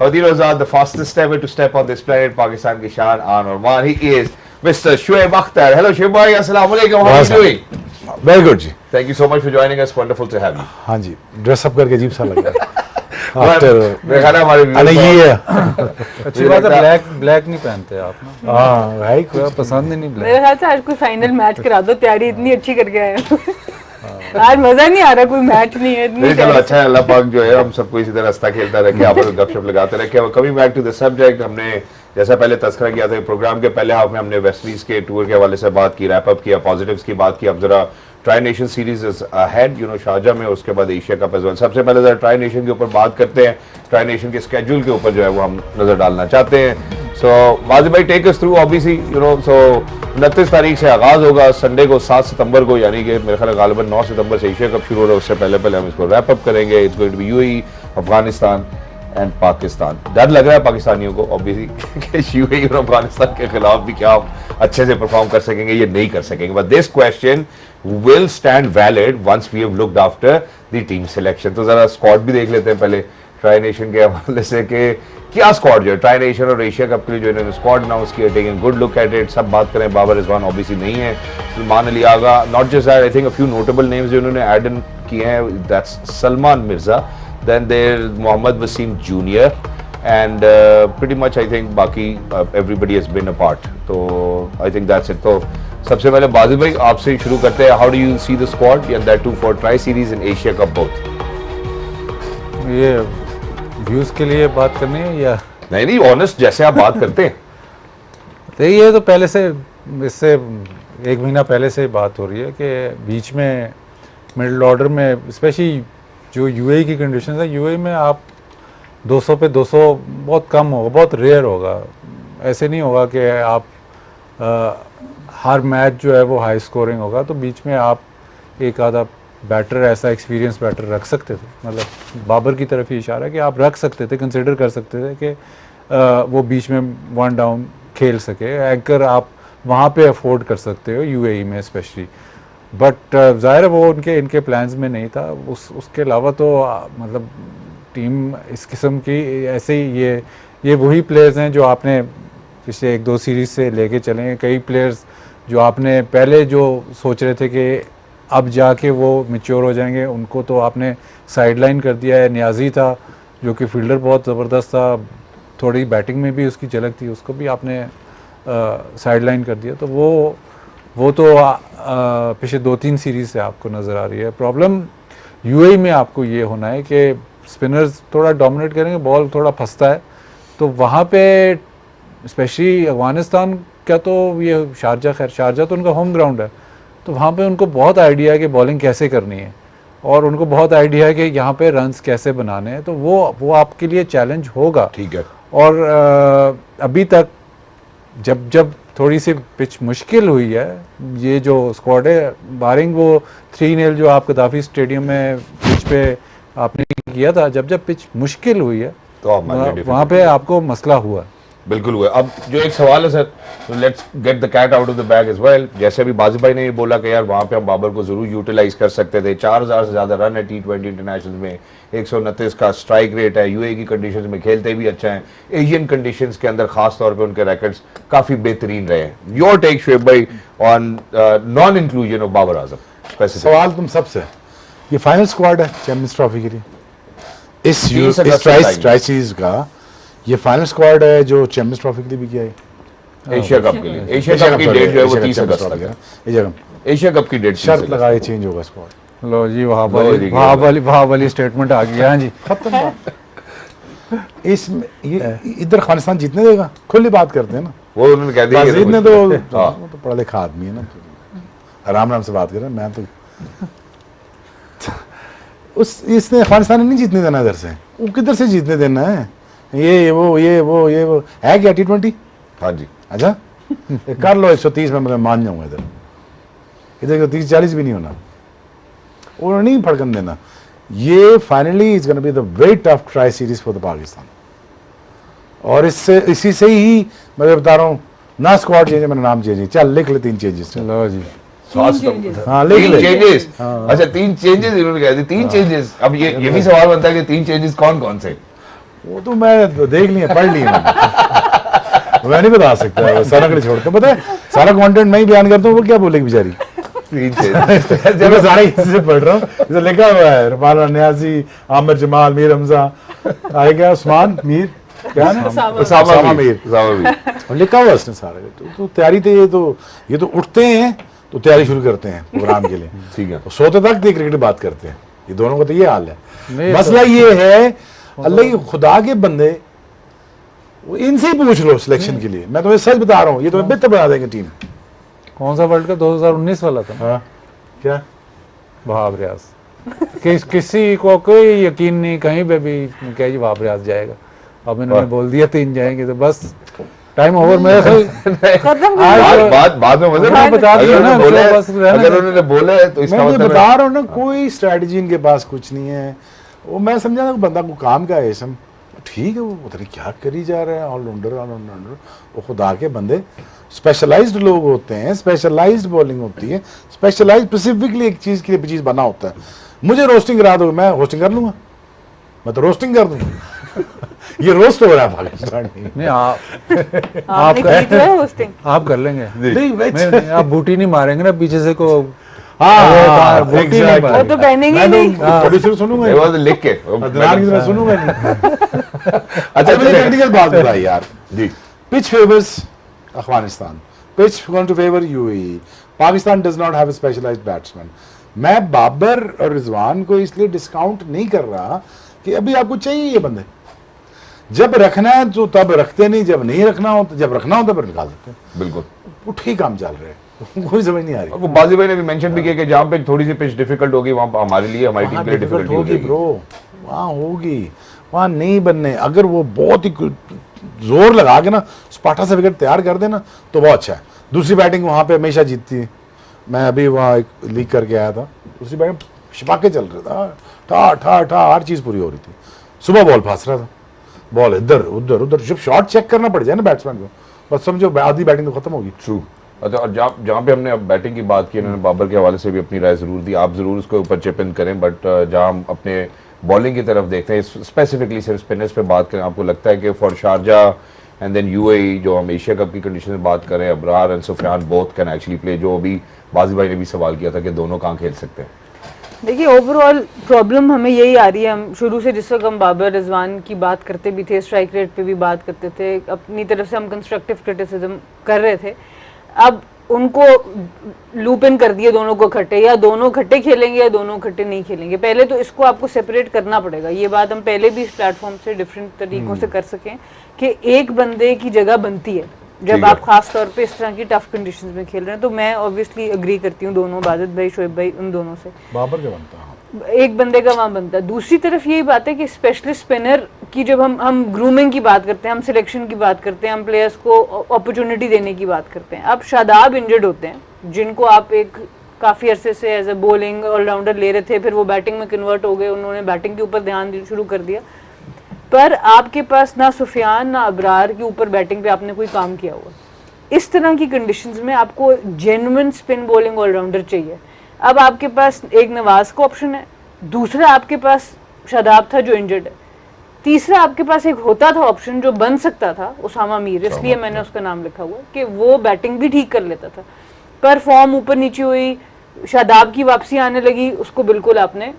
Adil Azad, the fastest ever to step on this planet, Pakistan ki shaan, Aan और मान. He is Mr. Shoaib Akhtar. Hello Shoaib bhai, assalamu alaikum. How are you doing? Very good ji. Thank you so much for joining us. Wonderful to have you. हाँ जी, dress up करके अजीब सा लग रहा है. देखा ना हमारे अरे ये अच्छी बात है, ब्लैक नहीं पहनते आप ना. हाँ भाई कोई पसंद ही नहीं मेरे ब्लैक. ख्याल से आज कोई फाइनल मैच करा दो, तैयारी इतनी अच्छी करके आए हो. आज मजा नहीं आ रहा, कोई मैच नहीं है. नहीं चलो अच्छा है, अल्लाह पाक जो है हम सबको इसी तरह रास्ता खेलता रखे, आपस में गपशप लगाते रखे. Coming back to the subject, हमने जैसा पहले तस्करा किया था प्रोग्राम के पहले हाफ में, हमने वेस्ट इंडीज के टूर के हवाले से बात की, रैप अप किया, पॉजिटिव्स की बात की. अब जरा tri nation series is ahead, you know, Sharjah में, उसके बाद एशिया कप एज वेल. सबसे पहले जरा ट्राई नेशन के ऊपर बात करते हैं. ट्राई नेशन के स्केड्यूल के ऊपर जो है वो हम नजर डालना चाहते हैं. सो वाजिब भाई, take us through. Obviously you know, so 29 तारीख से आगाज होगा, संडे को 7 सितंबर को, यानी कि मेरे ख्याल गालिबन 9 सितंबर से एशिया कप शुरू हो रहा है. उससे पहले हम इसको रैप अप करेंगे. It's going to be UAE, Afghanistan and Pakistan. डर लग रहा है पाकिस्तानियों को ऑब्वियसली कि यूएई और अफगानिस्तान के खिलाफ भी क्या अच्छे से परफॉर्म कर सकेंगे, ये नहीं कर सकेंगे. But this question will stand valid once we have looked after the team selection. तो जरा स्क्वाड भी देख लेते हैं पहले ट्राई नेशन के हवाले से कि क्या स्क्वाड जो है ट्राई नेशन और एशिया कप के लिए जो इन्होंने स्क्वाड अनाउंस किया, taking good look at it. सब बात करें, बाबर रिजवान ऑब्वियसली नहीं है, Salman Ali Agha, not just that, I think a few notable names जो इन्होंने ऐड इन किए हैं, that's Salman Mirza, then there Mohammad Wasim junior and pretty much I think बाकी everybody has been a part. तो I think that's it. तो सबसे पहले बाजिल भाई आपसे ही शुरू करते हैं. How do you see the squad and that two for tri series in Asia cup both? ये व्यूज के लिए बात करनी है या नहीं ऑनेस्ट जैसे आप बात करते हैं. तो ये तो पहले से, इससे 1 महीना पहले से बात हो रही है कि बीच में मिडिल ऑर्डर में, स्पेशली जो यूएई की कंडीशन है, यूएई में आप 200 पे 200 बहुत कम होगा, बहुत रेयर होगा. ऐसे नहीं होगा कि आप हर मैच जो है वो हाई स्कोरिंग होगा. तो बीच में आप एक आधा बैटर, ऐसा एक्सपीरियंस बैटर रख सकते थे. मतलब बाबर की तरफ ही इशारा है कि आप रख सकते थे, कंसिडर कर सकते थे कि वो बीच में 1 डाउन खेल सके. एंकर आप वहाँ पे अफोर्ड कर सकते हो यूएई में स्पेशली. बट ज़ाहिर है वो इनके प्लान्स में नहीं था. उसके अलावा तो मतलब टीम इस किस्म की ऐसे ही ये वही प्लेयर्स हैं जो आपने पिछले 1-2 सीरीज से लेके चले हैं. कई प्लेयर्स जो आपने पहले जो सोच रहे थे कि अब जाके वो मैच्योर हो जाएंगे, उनको तो आपने साइडलाइन कर दिया है. नियाजी था जो कि फील्डर बहुत ज़बरदस्त था, थोड़ी बैटिंग में भी उसकी झलक थी, उसको भी आपने साइडलाइन कर दिया. तो वो तो पिछले 2-3 सीरीज से आपको नज़र आ रही है. प्रॉब्लम यूएई में आपको ये होना है कि स्पिनर्स थोड़ा डोमिनेट करेंगे, बॉल थोड़ा फंसता है. तो वहाँ पे स्पेशली अफगानिस्तान का तो ये शारजा तो उनका होम ग्राउंड है, तो वहाँ पे उनको बहुत आइडिया है कि बॉलिंग कैसे करनी है, और उनको बहुत आइडिया है कि यहाँ पे रन्स कैसे बनाने हैं. तो वो आपके लिए चैलेंज होगा. ठीक है. और अभी तक जब थोड़ी सी पिच मुश्किल हुई है, ये जो स्क्वाड है, बारिंग वो 3-0 जो आप गद्दाफी स्टेडियम में पिच पे आपने किया था, जब पिच मुश्किल हुई है तो वहाँ पे आपको मसला हुआ. बिल्कुल हुआ. अब जो एक सवाल है sir, let's get the cat out of the bag as well. जैसे अभी बाजिल भाई ने ये बोला कि यार वहाँ पे हम बाबर को जरूर यूटिलाइज कर सकते थे. 4000 से ज्यादा रन है T20 इंटरनेशनल में, 129 का स्ट्राइक रेट है, यूएई की कंडीशंस में खेलते भी अच्छा है, एशियन कंडीशंस के अंदर खास तौर पे उनके रिकॉर्ड्स काफी बेहतरीन रहे हैं. योर टेक शोएब भाई on non inclusion of Babar Azam. सवाल तुम सबसे, ये फाइनल स्क्वाड है चैंपियंस ट्रॉफी के लिए, इस ट्राई सीरीज का ये फाइनल स्क्वाड है जो चैंपियंस ट्रॉफी के लिए भी किया है. एशिया कप के लिए, एशिया कप की डेट जो है वो 30 अगस्त तक है. एशिया कप की डेट शर्त लगा के चेंज होगा स्क्वाड. लो जी, वहाँ वाली स्टेटमेंट आ गई. हाँ जी, खत्म. इसमें ये इधर अफगानिस्तान जीतने देगा, खुली बात करते हैं ना. वो उन्होंने कह दिया जीतने तो पढ़ा लिखा आदमी है ना, आराम से बात कर रहे हैं. मैं तो इसने अफगानिस्तान ने नहीं जीतने देना इधर से. वो किधर से जीतने देना है? ये वो है क्या T20? हाँ जी. अच्छा कर लो 130 में, मैं मान जाऊंगा. इधर 30-40 भी नहीं होना, वो नहीं फड़कन देना. ये finally is gonna be the very tough tri series for the Pakistan. और इसी से ही मैं बता रहा हूँ ना, स्क्वाड चेंज, मैंने नाम चेंज. चल लिख ले 3 चेंजेस. चलो जी, हाँ लिख ले. 3 चेंजेस. अच्छा 3 चेंजेस इन्होंने कह दी. 3 चेंजेस. अब ये भी सवाल बनता है कि 3 चेंजेस कौन कौन से? वो तो मैं देख लिया, पढ़ लिया मैंने। मैं नहीं बता सकता, वो सारा कड़ी छोड़ता हूँ। पता है सारा कंटेंट मैं ही बयान करता हूँ, वो क्या बोलेगी बेचारी। जब मैं सारे से पढ़ रहा हूँ, जैसे लिखा हुआ है रफाना न्याजी, आमिर जमाल, मीर हमजा, आए क्या उस्मान मीर, क्या ना उसामा मीर। और लिखा हुआ उसने सारा। तो तैयारी तो ये तो उठते हैं तो तैयारी शुरू करते हैं प्रोग्राम के लिए, ठीक है। सोते तक क्रिकेट की बात करते हैं। ये दोनों का तो ये हाल है। नहीं, मसला ये है, अल्लाह की खुदा के बंदे, वो इनसे ही पूछ लो सिलेक्शन के लिए। मैं तुम्हें सच बता रहा हूँ, ये तुम्हें बेहतर बना देंगे टीम। कौन सा वर्ल्ड कप 2019 वाला था? हाँ क्या वहाब रियाज। किसी को कोई यकीन नहीं कहीं पे भी क्या जी वहाब रियाज जाएगा। अब इन्होंने बोल दिया 3 जाएंगे, तो बस टाइम ओवर। मेरा खत्म बाद में मजे मैं बता दिया ना, बोले, तो बस रहने अगर दो। उन्होंने बोले तो इसका मैं मतलब बता रहा हूँ ना, कोई स्ट्रेटजी इनके पास कुछ नहीं है। वो मैं समझा था बंदा को काम का है इसम, ठीक है, वो पता नहीं क्या करी जा रहा है, ऑलराउंडर। वो खुदा के बंदे, स्पेशलाइज्ड लोग होते हैं, स्पेशलाइज्ड बॉलिंग होती है, स्पेशलाइज्ड स्पेसिफिकली एक चीज़ के लिए चीज़ बना होता है। मुझे रोस्टिंग करा दो, मैं होस्टिंग कर लूँगा, मैं तो रोस्टिंग कर दूँगा। ये रोस्ट हो रहा है पाकिस्तान में। नहीं आप आपने की तो है hosting। आप कर लेंगे। नहीं, नहीं, आप बूटी नहीं मारेंगे ना पीछे से को। हाँ, बूटी नहीं exactly। मारेंगे। वो तो पहनेंगे ही नहीं। प्रोड्यूसर सुनूंगा ये बात लिख के अदनान की तरह सुनूंगा नहीं। अच्छा मुझे टेक्निकल बात बताई यार। जी Pitch favors Afghanistan. Pitch going to favor UAE. Pakistan does not have a specialized batsman. मैं बाबर और रिजवान को इसलिए डिस्काउंट नहीं कर रहा कि अभी आपको चाहिए ये बंदे। जब रखना है तो तब रखते नहीं, जब नहीं रखना हो तो जब रखना हो तो फिर निकाल देते हैं। बिल्कुल। वो ठीक काम चल रहे हैं, कोई समझ नहीं आ रही। वो बाजी भाई ने भी मेंशन भी किया कि जहाँ पे थोड़ी सी पिच डिफिकल्ट होगी वहाँ हमारे लिए, हमारी टीम वहाँ के लिए difficult डिफिकल्टी होगी होगी। ब्रो, वहाँ होगी, वहाँ नहीं बनने। अगर वो बहुत ही जोर लगा के ना स्पार्टा से विकेट तैयार कर देना तो बहुत अच्छा है। दूसरी बैटिंग वहाँ पे हमेशा जीतती है। मैं अभी वहाँ एक लीक करके आया था, दूसरी बैटिंग छिपाके चल रहा था, ठा ठा ठा हर चीज़ पूरी हो रही थी। सुबह बॉल फंस रहा था, बॉल इधर उधर उधर, जब शॉट चेक करना पड़ जाए ना बैट्समैन को, बस समझो आधी बैटिंग तो खत्म होगी। ट्रू। अच्छा, और जहाँ पे हमने अब बैटिंग की बात की, उन्होंने बाबर के हवाले से भी अपनी राय जरूर दी, आप जरूर उसके ऊपर चिप इन करें। बट जहाँ हम अपने बॉलिंग की तरफ देखते हैं, स्पेसिफिकली सिर्फ स्पिनर्स पे बात करें, आपको लगता है कि for Sharjah and then UAE, जो हम एशिया कप की कंडीशन में बात करें, Abrar and Sufiyan both can actually play, जो अभी बाजी भाई ने भी सवाल किया था कि दोनों कहाँ खेल सकते हैं। देखिए ओवरऑल प्रॉब्लम हमें यही आ रही है। हम शुरू से जिस वक्त हम बाबर रिजवान की बात करते भी थे, स्ट्राइक रेट पे भी बात करते थे, अपनी तरफ से हम कंस्ट्रक्टिव क्रिटिसिज्म कर रहे थे। अब उनको लूप इन कर दिए दोनों को इकट्ठे, या दोनों इकट्ठे खेलेंगे या दोनों इकट्ठे नहीं खेलेंगे। पहले तो इसको आपको सेपरेट करना पड़ेगा। ये बात हम पहले भी इस प्लेटफॉर्म से डिफरेंट तरीकों से कर सकें कि एक बंदे की जगह बनती है जब आप खास तौर पे इस तरह की टफ कंडीशंस में खेल रहे हैं। तो मैं ऑब्वियसली अग्री करती हूँ दोनों, बाजिद भाई, शोएब भाई, उन दोनों से बाबर के बनता है, एक बंदे का वहाँ बनता है। दूसरी तरफ यही बात है कि स्पेशलिस्ट स्पिनर की जब हम ग्रूमिंग की बात करते हैं, हम सिलेक्शन की बात करते हैं, हम प्लेयर्स को अपॉर्चुनिटी देने की बात करते हैं। अब शादाब इंजर्ड होते हैं, जिनको आप एक काफ़ी अरसे से एज ए बॉलिंग ऑलराउंडर ले रहे थे, फिर वो बैटिंग में कन्वर्ट हो गए, उन्होंने बैटिंग के ऊपर ध्यान शुरू कर दिया। पर आपके पास ना सुफियान ना अबरार के ऊपर बैटिंग पे आपने कोई काम किया हुआ। इस तरह की कंडीशंस में आपको जेन्युइन स्पिन बॉलिंग ऑलराउंडर चाहिए। अब आपके पास एक नवाज का ऑप्शन है, दूसरा आपके पास शादाब था जो इंजर्ड है, तीसरा आपके पास एक होता था ऑप्शन जो बन सकता था, उसामा मीर, इसलिए मैंने उसका नाम लिखा हुआ कि वो बैटिंग भी ठीक कर लेता था। पर फॉर्म ऊपर नीचे हुई, शादाब की वापसी आने लगी, उसको बिल्कुल आपने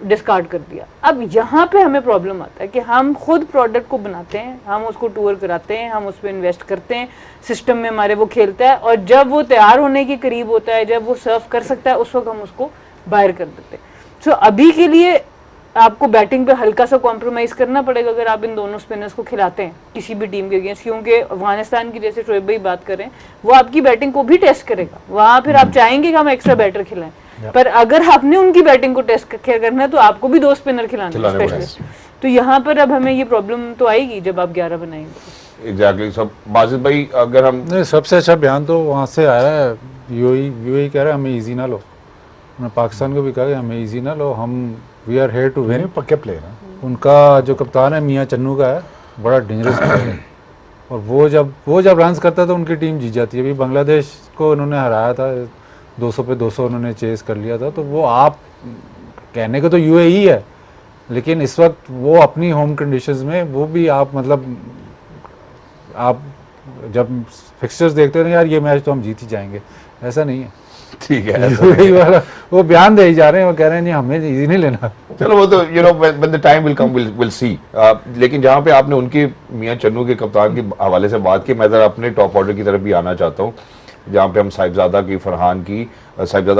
डिस्कार्ड कर दिया। अब यहाँ पे हमें प्रॉब्लम आता है कि हम खुद प्रोडक्ट को बनाते हैं, हम उसको टूर कराते हैं, हम उस पर इन्वेस्ट करते हैं, सिस्टम में हमारे वो खेलता है, और जब वो तैयार होने के करीब होता है, जब वो सर्व कर सकता है, उस वक्त हम उसको बाहर कर देते हैं। सो अभी के लिए आपको बैटिंग पे हल्का सा कॉम्प्रोमाइज़ करना पड़ेगा अगर आप इन दोनों स्पिनर्स को खिलाते हैं किसी भी टीम के अगेंस्ट, क्योंकि अफगानिस्तान की जैसे शोएब भाई बात कर रहे हैं, वो आपकी बैटिंग को भी टेस्ट करेगा। वहाँ फिर आप चाहेंगे कि हम एक्स्ट्रा बैटर खिलाएं, पर अगर आपने उनकी बैटिंग को टेस्ट करना है तो आपको भी 2 स्पिनर खिलाने हैं स्पेशलिस्ट। तो यहाँ पर अब हमें ये प्रॉब्लम तो आएगी जब आप 11 बनाएंगे। एग्जैक्टली। सब बाजिद भाई, अगर हम नहीं, सबसे अच्छा बयान तो वहाँ से आया है, यूएई कह रहा है हमें इजी ना लो। उन्होंने पाकिस्तान को भी कहा कि हमें इजी ना लो, हम we are here to win. पक्के प्लेयर है। उनका जो कप्तान है मियाँ चन्नू का है, बड़ा डेंजरस प्लेयर है, और वो जब रन्स करता है तो उनकी टीम जीत जाती है। अभी बांग्लादेश को उन्होंने हराया था, 200 पे 200 उन्होंने चेस कर लिया था। तो वो आप कहने को तो यूएई है, लेकिन इस वक्त वो अपनी होम कंडीशंस में वो भी आप मतलब आप जब फिक्सचर्स देखते हो ना यार ये मैच तो हम जीत ही जाएंगे, ऐसा नहीं है। ठीक है, ऐसा UAE वाला वो बयान दे ही जा रहे हैं, वो कह रहे हैं नहीं हमें इजी नहीं लेना। चलो वो तो you know when the time will come will see. लेकिन जहाँ पे आपने उनकी मियां चन्नू के कप्तान के हवाले से बात की, मैं जरा अपने टॉप ऑर्डर की तरफ भी आना चाहता हूँ, जहाँ पे हम साहिबजादा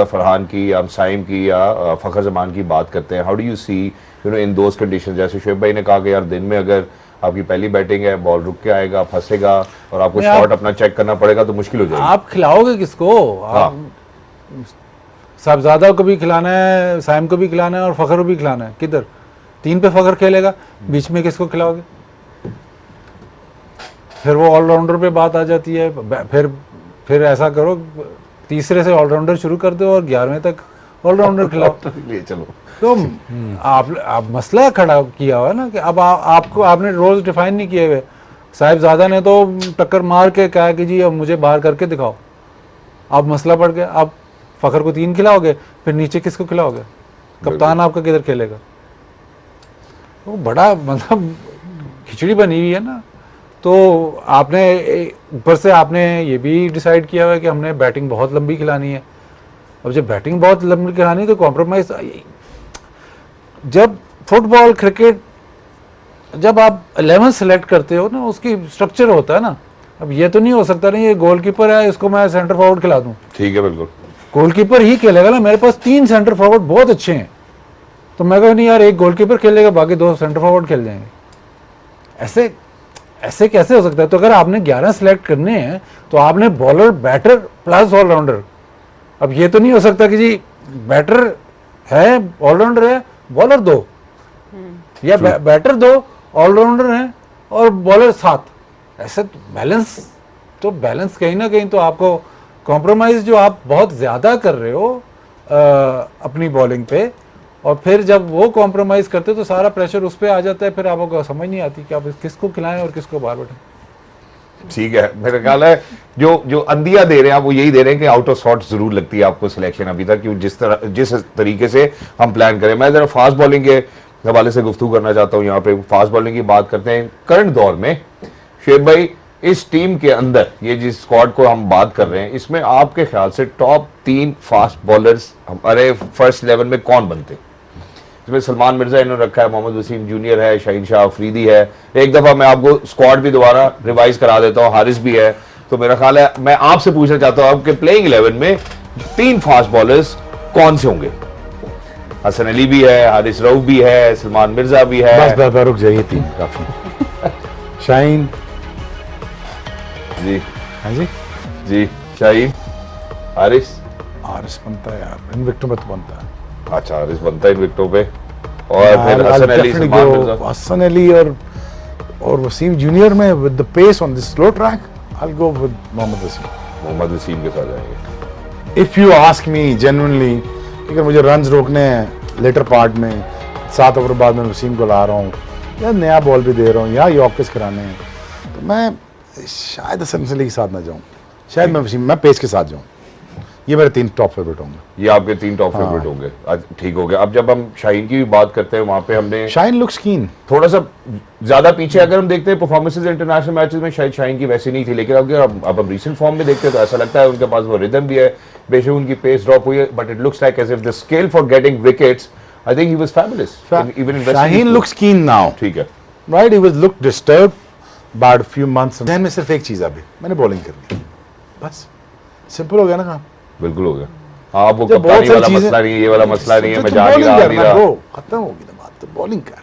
फरहान की या साइम की या फ़खर जमान की बात करते हैं। How do you see you know in those condition? जैसे शुएब भाई ने कहा कि यार दिन में अगर आपकी पहली बैटिंग है, बॉल रुक के आएगा, फंसेगा और आपको शॉट अपना चेक करना पड़ेगा तो मुश्किल हो जाएगी। आप खिलाओगे किसको? आप साहबजादा को भी खिलाना है, साइम को भी खिलाना है और फ़खर को भी खिलाना है। किधर 3 पे फ़खर खेलेगा, बीच में किसको खिलाओगे? फिर वो ऑलराउंडर पे बात आ जाती है। फिर ऐसा करो तीसरे से ऑलराउंडर शुरू कर दो और 11वें तक ऑलराउंडर खिलाओ। चलो तो आप मसला खड़ा किया हुआ है ना कि अब आपने रोज डिफाइन नहीं किए हुए। साहिबजादा ने तो टक्कर मार के कहा कि जी अब मुझे बाहर करके दिखाओ। अब मसला बढ़ गया, आप फ़खर को 3 खिलाओगे, फिर नीचे किसको खिलाओगे? कप्तान आपका किधर खेलेगा? वो बड़ा मतलब खिचड़ी बनी हुई है ना। तो आपने ऊपर से आपने ये भी डिसाइड किया हुआ है कि हमने बैटिंग बहुत लंबी खिलानी है। अब जब बैटिंग बहुत लंबी खिलानी है तो कॉम्प्रोमाइज, जब फुटबॉल क्रिकेट जब आप 11 सेलेक्ट करते हो ना उसकी स्ट्रक्चर होता है ना। अब ये तो नहीं हो सकता नहीं ये गोलकीपर है इसको मैं सेंटर फॉरवर्ड खिला दूं। ठीक है, बिल्कुल गोलकीपर ही खेलेगा ना। मेरे पास 3 सेंटर फॉरवर्ड बहुत अच्छे हैं तो मैं कहूँ नहीं यार एक गोलकीपर खेलेगा बाकी 2 सेंटर फॉरवर्ड खेल जाएंगे। ऐसे कैसे हो सकता है? तो अगर आपने 11 सेलेक्ट करने हैं तो आपने बॉलर, बैटर प्लस ऑलराउंडर। अब ये तो नहीं हो सकता कि जी बैटर है, ऑलराउंडर है, बॉलर 2 या बैटर 2 ऑलराउंडर है और बॉलर 7। ऐसे तो बैलेंस कहीं ना कहीं तो आपको कॉम्प्रोमाइज जो आप बहुत ज़्यादा कर रहे हो अपनी बॉलिंग पे, और फिर जब वो कॉम्प्रोमाइज़ करते तो सारा प्रेशर उस पर आ जाता है। फिर आपको समझ नहीं आती कि आप किसको खिलाएं और किसको बाहर बैठें। ठीक है। मेरा ख्याल है जो अंदिया दे रहे हैं आप वो यही दे रहे हैं कि आउट ऑफ शॉट जरूर लगती है आपको सिलेक्शन अभी तक, कि जिस तरीके से हम प्लान करें। मैं जरा फास्ट बॉलिंग के हवाले से गुफ्तगू करना चाहता हूँ। यहाँ पे फास्ट बॉलिंग की बात करते हैं। करंट दौर में शुएब भाई इस टीम के अंदर ये जिस स्क्वाड को हम बात कर रहे हैं इसमें आपके ख्याल से टॉप 3 फास्ट बॉलर्स हमारे फर्स्ट 11 में कौन बनते? इसमें सलमान मिर्जा इन्होंने रखा है, मोहम्मद वसीम जूनियर है, शाहीन शाह अफरीदी है। एक दफा मैं आपको स्क्वाड भी दोबारा रिवाइज करा देता हूँ, हारिस भी है। तो मेरा ख्याल है मैं आपसे पूछना चाहता हूँ आपके प्लेइंग 11 में 3 फास्ट बॉलर्स कौन से होंगे? हसन अली भी है, हारिस रऊफ भी है, सलमान मिर्जा भी है। बस रुक जाइए 3 काफी। शाहीन जी हाँ जी शाहीन, हारिस बनता है यार, इन विकेटों पे तो बनता है। अच्छा, हारिस बनता है इन विकेटों पे। और फिर हसन अली, सलमान मिर्जा, हसन अली और वसीम जूनियर में with the pace on this slow track I will go with Mohammad Wasim के साथ जाएंगे। If you ask me genuinely, अगर मुझे रन्स रोकने हैं लेटर पार्ट में 7 ओवर बाद में वसीम को ला रहा हूँ या नया बॉल भी दे रहा हूँ या यॉर्कर्स कराने हैं तो मैं शायद हसन अली के साथ ना जाऊँ, शायद मैं पेस के साथ जाऊँ। ये मेरे 3 टॉप फेवरेट होंगे। ये आपके 3 टॉप फेवरेट होंगे। ठीक हो गया। अब जब हम शाहीन की भी बात करते हैं वहां पे हमने शाहीन लुक्स कीन थोड़ा सा ज्यादा पीछे अगर हम देखते हैं परफॉर्मेंसेस इंटरनेशनल मैचेस में शायद शाहीन की वैसी नहीं थी, लेकिन अब हम रीसेंट फॉर्म में देखते हैं तो ऐसा लगता है उनके पास वो रिदम भी है। बेशक उनकी पेस ड्रॉप हुई है but it looks like as if the scale for getting wickets I think he was fabulous even in Shaheen looks keen now. ठीक है, right, he was look disturb बाद फ्यू मंथ्स। ध्यान में सिर्फ एक चीज अभी मैंने बॉलिंग करनी, बस सिंपल हो गया ना काम। बिल्कुल हो गया। हाँ, वो जब कप्तानी बहुत वाला सारी मसला नहीं है, ये वाला मसला नहीं है, मैं जा नहीं बॉलिंग रहा करना ब्रो, खत्म होगी ना बात। तो बॉलिंग कर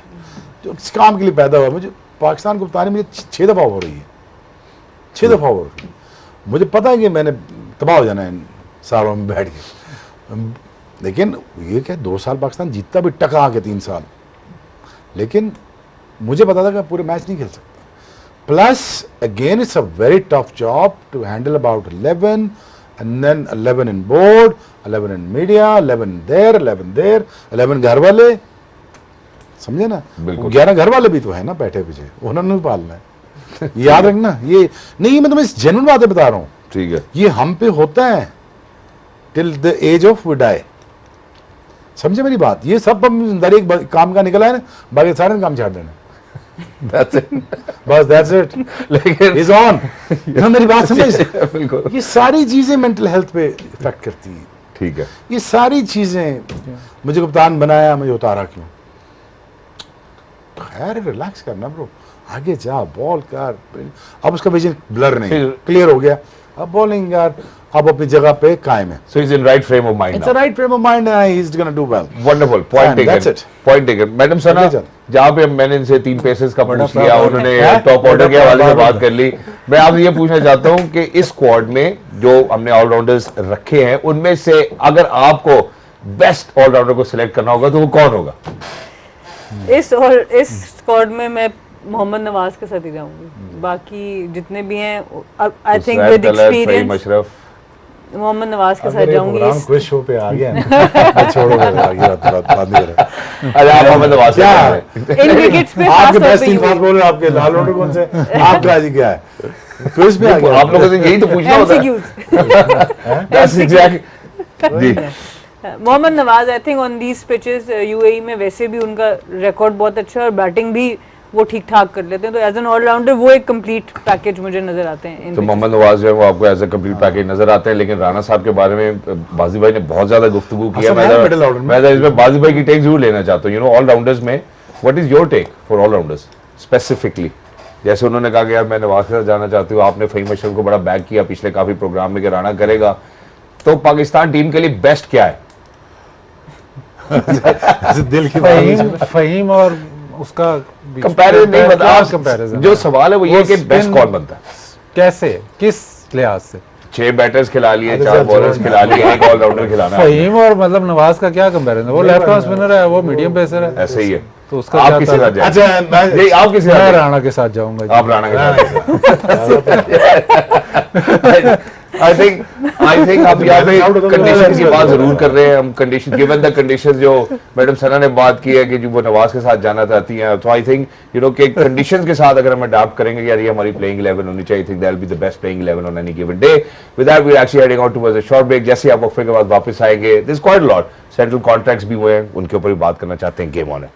जो इस काम के लिए पैदा हुआ। मुझे पाकिस्तान कप्तानी मुझे 6 दफा हो रही है, 6 दफा हो रही है। मुझे पता है कि मैंने तबाह हो जाना है इन सालों में बैठ के, लेकिन ये क्या 2 साल पाकिस्तान जीतता भी टका के 3 साल, लेकिन मुझे पता था कि पूरे मैच नहीं खेल सकता। Plus again it's a very tough job to handle about 11 and then 11 in board, 11 in media, 11 there, 11 there, 11 घर वाले, समझे ना? 11 घर वाले भी तो है ना बैठे पीछे, उन्होंने भी पालना है। याद रखना, ये नहीं, मैं तुम्हें जेन्युइन बातें बता रहा हूँ। ठीक है, ये हम पे होता है till the age of we die. समझे मेरी बात? ये सब हम दर एक काम का निकला है ना, बाकी सारे काम छाड़ देना, That's it. बस दैट्स इट, लेकिन इज ऑन। मेरी बात समझ? बिल्कुल ये सारी चीजें मेंटल हेल्थ पे इफेक्ट करती हैं। ठीक है। ये सारी चीजें, मुझे कप्तान बनाया, मुझे उतारा क्यों? खैर रिलैक्स करना ब्रो, आगे जा, बॉल कर। अब उसका विजन ब्लर नहीं, फिर- क्लियर हो गया। अब बॉलिंग यार अब अपनी जगह पे कायम है। So he's in right frame of mind it's now. A right frame of mind and he is gonna do well. Wonderful. Point And that's taken. it. Point taken. Madam Sana, आगे चल। जहाँ पे मैंने इनसे 3 पेसेस का पूछ बड़ा लिया, प्रॉब्लम उन्होंने है। टॉप ऑर्डर बड़ा के हवाले से प्रॉब्लम बात है। कर ली। मैं आपसे ये पूछना चाहता हूँ कि इस स्क्वाड में जो हमने ऑलराउंडर्स रखे हैं, उनमें से अगर आपको बेस्ट ऑलराउंडर को सिलेक्ट करना होगा तो वो कौन होगा? इस स्क्वाड में मैं मोहम्मद नवाज के साथ ही जाऊंगी। बाकी जितने भी हैं I think Usaid with Talat, Faheem experience Ashraf. Mohammad Nawaz के साथ अगर ये जाऊंगी। प्रोग्राम क्विज शो पे आ गया ना, मैं छोड़ो आगे बात नहीं करें। अरे आप मोहम्मद नवाज से क्या? जा रहे हैं। इन विकेट्स पे आपके खास तौर बेस्ट पे तीन यूएई। फास्ट बॉलर आपके लाल ऑर्डर कौन से? आपका जी क्या है? क्विज पे आ गया। आप लोगों से यही तो पूछना होता है। MCQs। That's exactly- जी। Mohammad Nawaz I think on these pitches UAE में वैसे भी उनका रिकॉर्ड बहुत अच्छा है और बैटिंग भी वो ठीक ठाक कर लेते हैं, तो एज एन ऑलराउंडर वो एक कंप्लीट पैकेज मुझे नजर आते हैं इन तो pitches। मोहम्मद नवाज जो है वो आपको एज अ कंप्लीट पैकेज नजर आते हैं। लेकिन राणा साहब के बारे में बाजी भाई ने बहुत ज्यादा गुफ्तगू किया। असल है middle order में। मैं इसमें बाजी भाई की टेक जरूर लेना चाहता हूँ। यू नो ऑलराउंडर्स में what is your take for allrounders specifically? जैसे उन्होंने कहा कि यार मैं नवाज के साथ जाना चाहती हूँ, आपने फहीम अशरफ को बड़ा बैक किया पिछले काफी प्रोग्राम में कि राणा करेगा, तो पाकिस्तान टीम के लिए बेस्ट क्या है? ऐसे दिल की बात फहीम और उसका कंपैरिजन नहीं बता, कंपैरिजन जो सवाल है वो ये वो कि बेस्ट spin- कौन बनता है? कैसे, किस लिहाज से? 6 बैटर्स खिला लिए, अरे 4 सर, बॉलर्स जरूर। खिला लिए, एक ऑलराउंडर खिलाना है। फहीम और मतलब नवाज का क्या कंपैरिजन है? वो लेफ्ट आर्म स्पिनर है, वो मीडियम पेसर है, ऐसे ही है। तो उसका आप क्या किसके साथ ताल्लुक? जाएंगे? अच्छा नहीं, आप किसके साथ मैं जाएंगे? राणा के साथ जाऊंगा जी। आप राणा के साथ आई थिंक आप यहाँ पे कंडीशन की बात जरूर कर रहे हैं। हम कंडीशन गिवन द कंडीशन जो मैडम सना ने बात की है कि जो वो नवाज के साथ जाना चाहती हैं, तो आई थिंक यू नो कि कंडीशंस के साथ अगर हम अडॉप्ट करेंगे कि यार ये हमारी प्लेइंग 11 होनी चाहिए, I think that will be the best playing 11 on any given day. With that we are actually heading out towards a short break. जैसे आप वक्फे के बाद वापस आएंगे, this quite a lot central contracts भी हुए हैं, उनके ऊपर भी बात करना चाहते हैं। गेम ऑन है।